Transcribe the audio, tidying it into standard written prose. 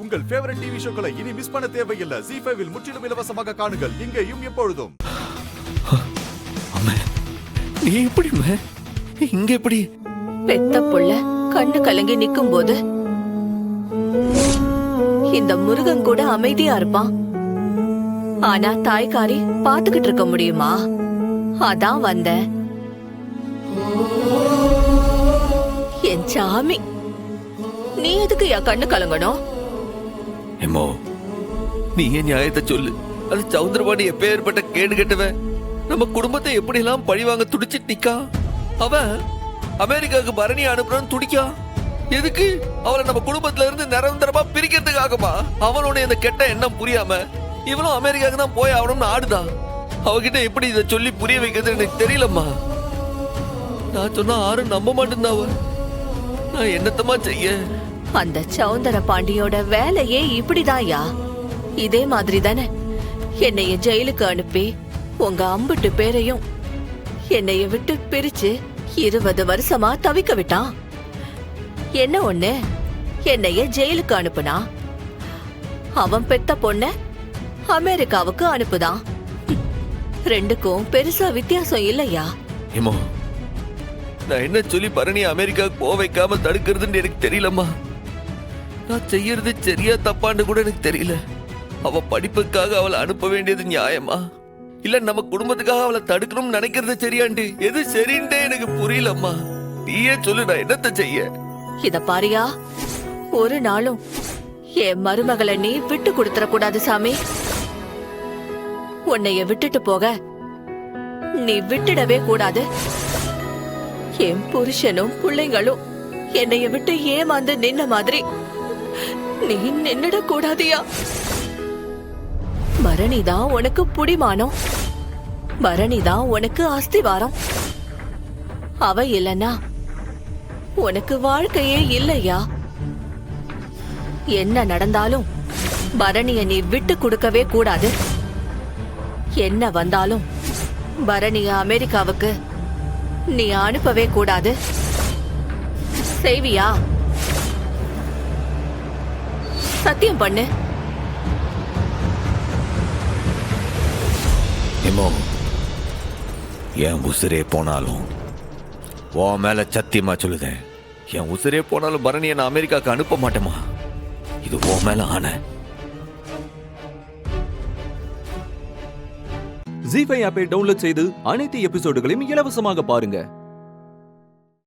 உங்கள் favourite TV ஷோக்களை இனி miss பண்ண தேவையில்லை. ZEE5 இல் முற்றிலும் இலவசமாக காணுங்கள். இங்கேயும் எப்பொழுதும். நீ எப்படி இங்க எப்படி? பெத்த புள்ள கண்ணு கலங்கி நிக்கும் போது இந்த முருகன் கூட அமைதியா இருப்பான். ஆனா தாய்க்காரி பாத்துக்கிட்டு இருக்க முடியுமா? அதான் வந்த என் சாமி. நீ எதுக்கு என் கண்ணு கலங்கணும்? எம்மோ, நீ ஏன் நியாயத்தை சொல்லு. அது சௌந்தரபாணி எப்பேற்பட்ட கேடு கெட்டவன். நம்ம குடும்பத்தை எப்படி எல்லாம் பழிவாங்க துடிச்சிட்டு நிக்கா. அவன் அமெரிக்காவுக்கு பரணி அனுப்புறான்னு துடிக்கா. எதுக்கு? அவளை நம்ம குடும்பத்துல இருந்து நிரந்தரமா பிரிக்கிறதுக்காகமா? அவனுடைய இந்த கெட்ட எண்ணம் புரியாம இவனும் அமெரிக்காவுக்கு தான் போய் ஆகணும்னு ஆடுதான். அவகிட்ட எப்படி இதை சொல்லி புரிய வைக்கிறது எனக்கு தெரியலம்மா. நான் சொன்னா யாரும் நம்ப மாட்டேன்தாவ. நான் என்னத்தமா செய்ய? அந்த சௌந்தர பாண்டியோட வேலையே இப்படிதான்யா. இதே மாதிரி தானே என்னைய ஜெயிலுக்கு அனுப்பி உங்க அம்பிட்டு பேரையும் என்னைய விட்டு பிரிச்சு 20 வருஷமா தவிக்க விட்டான். என்ன ஒண்ணு, என்னைய ஜெயிலுக்கு அனுப்புனா அவன் பெத்த பொண்ண அமெரிக்காவுக்கு அனுப்புதான். ரெண்டுக்கும் பெருசா வித்தியாசம் இல்லையா? ஏமோ, நான் என்ன சொல்லி பரணி அமெரிக்காவுக்கு போக வைக்காம தடுக்கிறதுன்னு எனக்கு தெரியலம்மா. நான் செய்யறது சரியா தப்பான்னு கூட எனக்கு தெரியல. அவ படிப்புக்காக அவளை அனுப்ப வேண்டியது நியாயமா, இல்ல நம்ம குடும்பத்துக்காக அவளை தடுக்கணும்னு நினைக்கிறது சரியாண்டு? எது சரின்ட்டே எனக்கு புரியலம்மா. நீயே சொல்லு, நான் என்னத்த செய்ய? இத பாரியா, ஒரு நாளும் என் மருமகளை நீ விட்டு கொடுத்துற கூடாது சாமி. உன்னைய விட்டுட்டு போக நீ விட்டுடவே கூடாது. என் புருஷனும் பிள்ளைங்களும் என்னைய விட்டு ஏமாந்து நின்ன மாதிரி நீ நின்னுட கூடாதியா. பரணிதான் உனக்கு புடிமானம், பரணிதான் உனக்கு அஸ்திவாரம். அவ இல்லனா உனக்கு வாழ்க்கையே இல்லையா. என்ன நடந்தாலும் பரணிய நீ விட்டு கொடுக்கவே கூடாது. என்ன வந்தாலும் பரணிய அமெரிக்காவுக்கு நீ அனுப்பவே கூடாது. செய்வியா? சத்தியம் பண்ணு. என் உசுரே போனாலும் உன் மேல சத்தியமா சொல்லுதேன், என் உசுரே போனாலும் பரணியை நான் அமெரிக்காவுக்கு அனுப்ப மாட்டேமா. இது உன் மேல ஆன. ZEE5 ஆப்பை டவுன்லோட் செய்து அனைத்து எபிசோடுகளையும் இலவசமாக பாருங்க.